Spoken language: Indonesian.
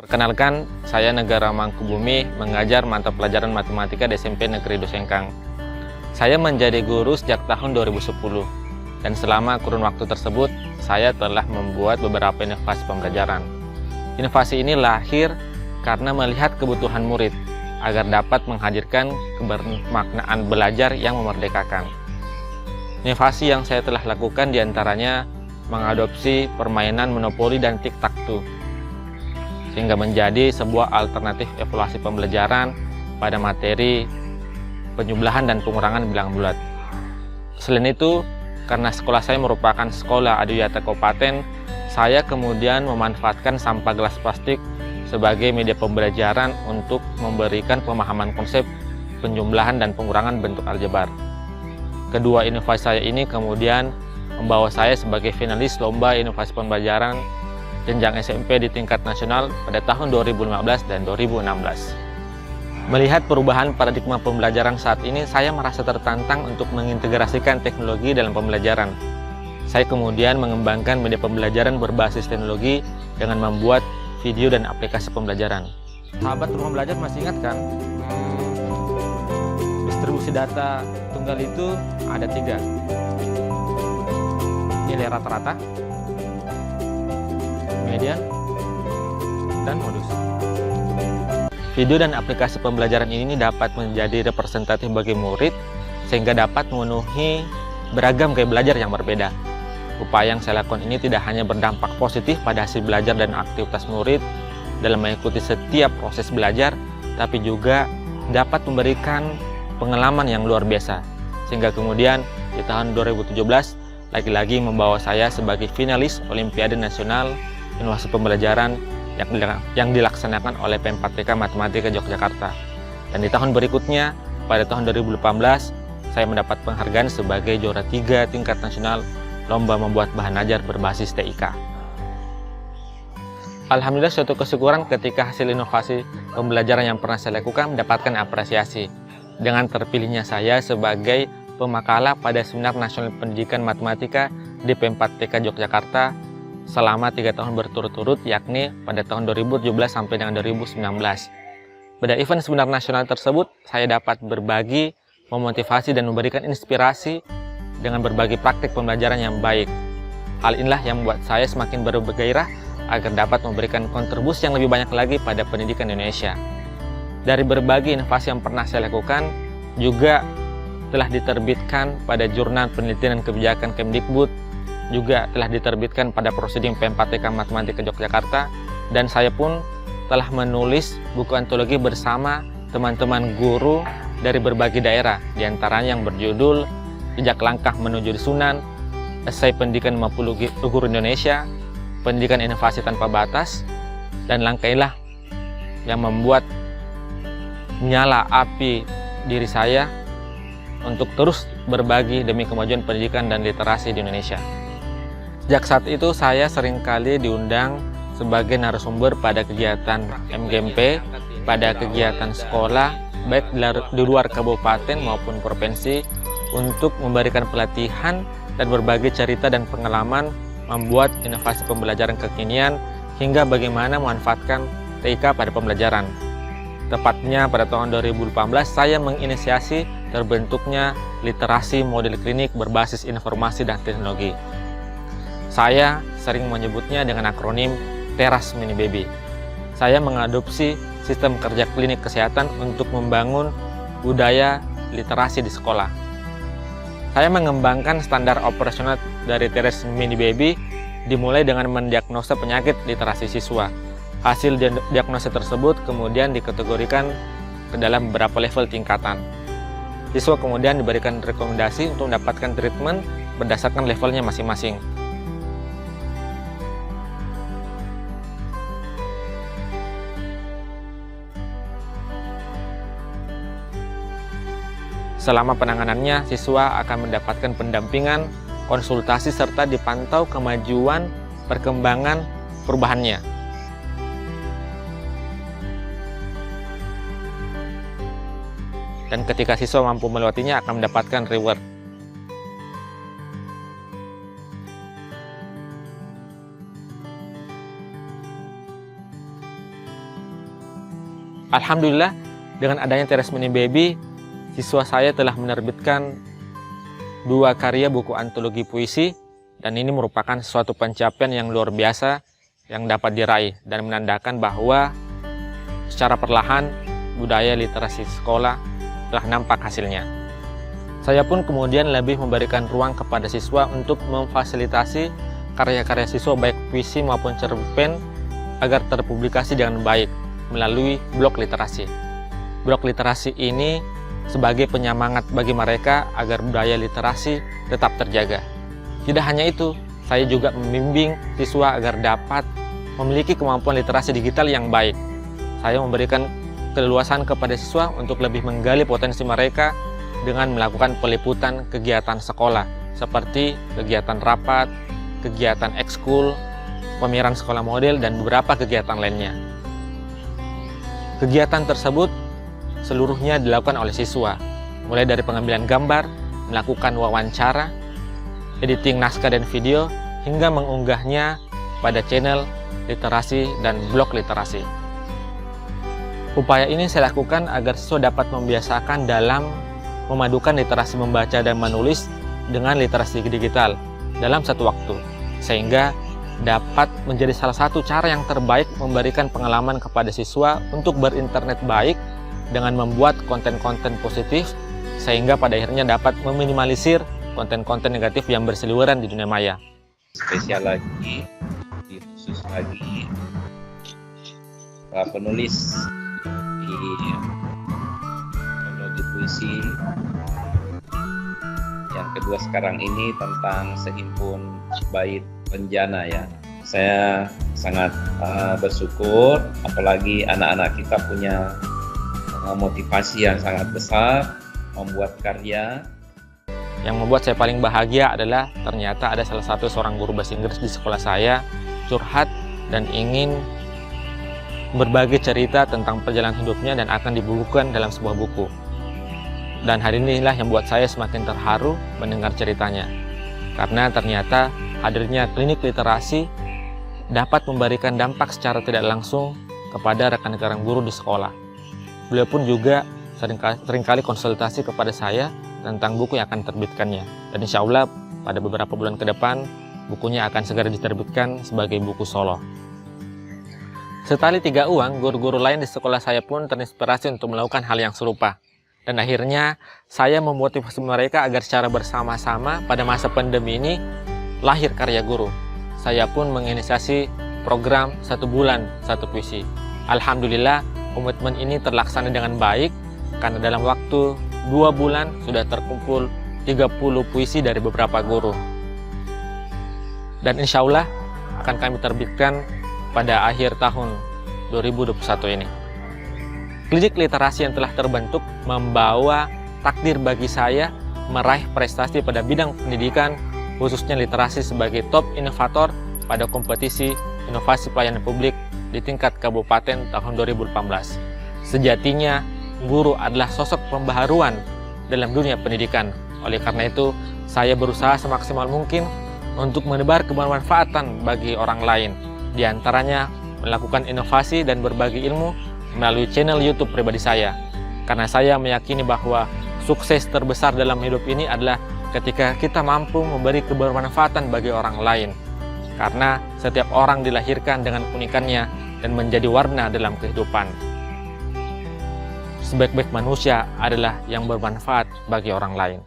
Perkenalkan, saya Negara Mangkubumi, mengajar mata pelajaran matematika di SMP Negeri Dosengkang. Saya menjadi guru sejak tahun 2010, dan selama kurun waktu tersebut, saya telah membuat beberapa inovasi pembelajaran. Inovasi ini lahir karena melihat kebutuhan murid, agar dapat menghadirkan kebermaknaan belajar yang memerdekakan. Inovasi yang saya telah lakukan diantaranya mengadopsi permainan monopoli dan tic-tac-toe, sehingga menjadi sebuah alternatif evaluasi pembelajaran pada materi penjumlahan dan pengurangan bilangan bulat. Selain itu, karena sekolah saya merupakan sekolah adiwiyata kabupaten, saya kemudian memanfaatkan sampah gelas plastik sebagai media pembelajaran untuk memberikan pemahaman konsep penjumlahan dan pengurangan bentuk aljabar. Kedua inovasi saya ini kemudian membawa saya sebagai finalis Lomba Inovasi Pembelajaran jenjang SMP di tingkat nasional pada tahun 2015 dan 2016. Melihat perubahan paradigma pembelajaran saat ini, saya merasa tertantang untuk mengintegrasikan teknologi dalam pembelajaran. Saya kemudian mengembangkan media pembelajaran berbasis teknologi dengan membuat video dan aplikasi pembelajaran. Sahabat rumah belajar masih ingat kan? Distribusi data tunggal itu ada 3. Nilai rata-rata, median, dan modus. Video dan aplikasi pembelajaran ini dapat menjadi representatif bagi murid sehingga dapat memenuhi beragam gaya belajar yang berbeda. Upaya yang saya lakukan ini tidak hanya berdampak positif pada hasil belajar dan aktivitas murid dalam mengikuti setiap proses belajar, tapi juga dapat memberikan pengalaman yang luar biasa. Sehingga kemudian di tahun 2017 lagi-lagi membawa saya sebagai finalis Olimpiade Nasional Inovasi Pembelajaran yang dilaksanakan oleh Pempat-TK Matematika Yogyakarta. Dan di tahun berikutnya, pada tahun 2018, saya mendapat penghargaan sebagai juara 3 tingkat nasional Lomba Membuat Bahan Ajar berbasis TIK. Alhamdulillah, suatu kesyukuran ketika hasil inovasi pembelajaran yang pernah saya lakukan mendapatkan apresiasi. Dengan terpilihnya saya sebagai pemakalah pada Seminar Nasional Pendidikan Matematika di Pempat-TK Yogyakarta selama 3 tahun berturut-turut, yakni pada tahun 2017 sampai dengan 2019. Pada event seminar nasional tersebut, saya dapat berbagi, memotivasi, dan memberikan inspirasi dengan berbagi praktik pembelajaran yang baik. Hal inilah yang membuat saya semakin bergairah agar dapat memberikan kontribusi yang lebih banyak lagi pada pendidikan Indonesia. Dari berbagai inovasi yang pernah saya lakukan, juga telah diterbitkan pada Jurnal Penelitian dan Kebijakan Kemdikbud, juga telah diterbitkan pada Proceeding Pempat-TK Matematika Yogyakarta, dan saya pun telah menulis buku antologi bersama teman-teman guru dari berbagai daerah, diantaranya yang berjudul Jejak Langkah Menuju Sunan, Esai Pendidikan 50 Guru Indonesia, Pendidikan Inovasi Tanpa Batas, dan langkailah yang membuat menyala api diri saya untuk terus berbagi demi kemajuan pendidikan dan literasi di Indonesia. Sejak saat itu saya seringkali diundang sebagai narasumber pada kegiatan MGMP, pada kegiatan sekolah, baik di luar kabupaten maupun provinsi, untuk memberikan pelatihan dan berbagi cerita dan pengalaman membuat inovasi pembelajaran kekinian hingga bagaimana memanfaatkan TIK pada pembelajaran. Tepatnya pada tahun 2018 saya menginisiasi terbentuknya literasi model klinik berbasis informasi dan teknologi. Saya sering menyebutnya dengan akronim TERAS Mini Baby. Saya mengadopsi sistem kerja klinik kesehatan untuk membangun budaya literasi di sekolah. Saya mengembangkan standar operasional dari TERAS Mini Baby dimulai dengan mendiagnosa penyakit literasi siswa. Hasil diagnosa tersebut kemudian dikategorikan ke dalam beberapa level tingkatan. Siswa kemudian diberikan rekomendasi untuk mendapatkan treatment berdasarkan levelnya masing-masing. Selama penanganannya, siswa akan mendapatkan pendampingan, konsultasi, serta dipantau kemajuan perkembangan perubahannya. Dan ketika siswa mampu melewatinya akan mendapatkan reward. Alhamdulillah, dengan adanya Teras Mini Baby, siswa saya telah menerbitkan 2 karya buku antologi puisi, dan ini merupakan suatu pencapaian yang luar biasa yang dapat diraih dan menandakan bahwa secara perlahan budaya literasi sekolah telah nampak hasilnya. Saya pun kemudian lebih memberikan ruang kepada siswa untuk memfasilitasi karya-karya siswa baik puisi maupun cerpen agar terpublikasi dengan baik melalui blog literasi. Blog literasi ini sebagai penyemangat bagi mereka agar budaya literasi tetap terjaga. Tidak hanya itu, saya juga membimbing siswa agar dapat memiliki kemampuan literasi digital yang baik. Saya memberikan keleluasan kepada siswa untuk lebih menggali potensi mereka dengan melakukan peliputan kegiatan sekolah seperti kegiatan rapat, kegiatan ekskul, pameran sekolah model, dan beberapa kegiatan lainnya. Kegiatan tersebut seluruhnya dilakukan oleh siswa, mulai dari pengambilan gambar, melakukan wawancara, editing naskah dan video, hingga mengunggahnya pada channel literasi dan blog literasi. Upaya ini saya lakukan agar siswa dapat membiasakan dalam memadukan literasi membaca dan menulis dengan literasi digital dalam satu waktu, sehingga dapat menjadi salah satu cara yang terbaik memberikan pengalaman kepada siswa untuk berinternet baik dengan membuat konten-konten positif, sehingga pada akhirnya dapat meminimalisir konten-konten negatif yang berseliweran di dunia maya. Spesial lagi, khusus lagi penulis di antologi puisi yang kedua sekarang ini tentang sehimpun bait Penjana ya. Saya sangat bersyukur, apalagi anak-anak kita punya motivasi yang sangat besar membuat karya. Yang membuat saya paling bahagia adalah ternyata ada salah satu seorang guru bahasa Inggris di sekolah saya curhat dan ingin berbagi cerita tentang perjalanan hidupnya dan akan dibukukan dalam sebuah buku. Dan hari inilah yang membuat saya semakin terharu mendengar ceritanya. Karena ternyata hadirnya klinik literasi dapat memberikan dampak secara tidak langsung kepada rekan-rekan guru di sekolah. Beliau pun juga seringkali konsultasi kepada saya tentang buku yang akan diterbitkannya. Dan insya Allah pada beberapa bulan ke depan bukunya akan segera diterbitkan sebagai buku solo. Setali 3 uang, guru-guru lain di sekolah saya pun terinspirasi untuk melakukan hal yang serupa. Dan akhirnya saya memotivasi mereka agar secara bersama-sama pada masa pandemi ini lahir karya guru. Saya pun menginisiasi program 1 bulan 1 puisi. Alhamdulillah komitmen ini terlaksana dengan baik karena dalam waktu 2 bulan sudah terkumpul 30 puisi dari beberapa guru. Dan insya Allah akan kami terbitkan pada akhir tahun 2021 ini. Klinik literasi yang telah terbentuk membawa takdir bagi saya meraih prestasi pada bidang pendidikan, khususnya literasi sebagai top inovator pada kompetisi inovasi pelayanan publik di tingkat kabupaten tahun 2018. Sejatinya, guru adalah sosok pembaharuan dalam dunia pendidikan. Oleh karena itu, saya berusaha semaksimal mungkin untuk menebar kebermanfaatan bagi orang lain, di antaranya melakukan inovasi dan berbagi ilmu melalui channel YouTube pribadi saya. Karena saya meyakini bahwa sukses terbesar dalam hidup ini adalah ketika kita mampu memberi kebermanfaatan bagi orang lain. Karena setiap orang dilahirkan dengan keunikannya dan menjadi warna dalam kehidupan. Sebaik-baik manusia adalah yang bermanfaat bagi orang lain.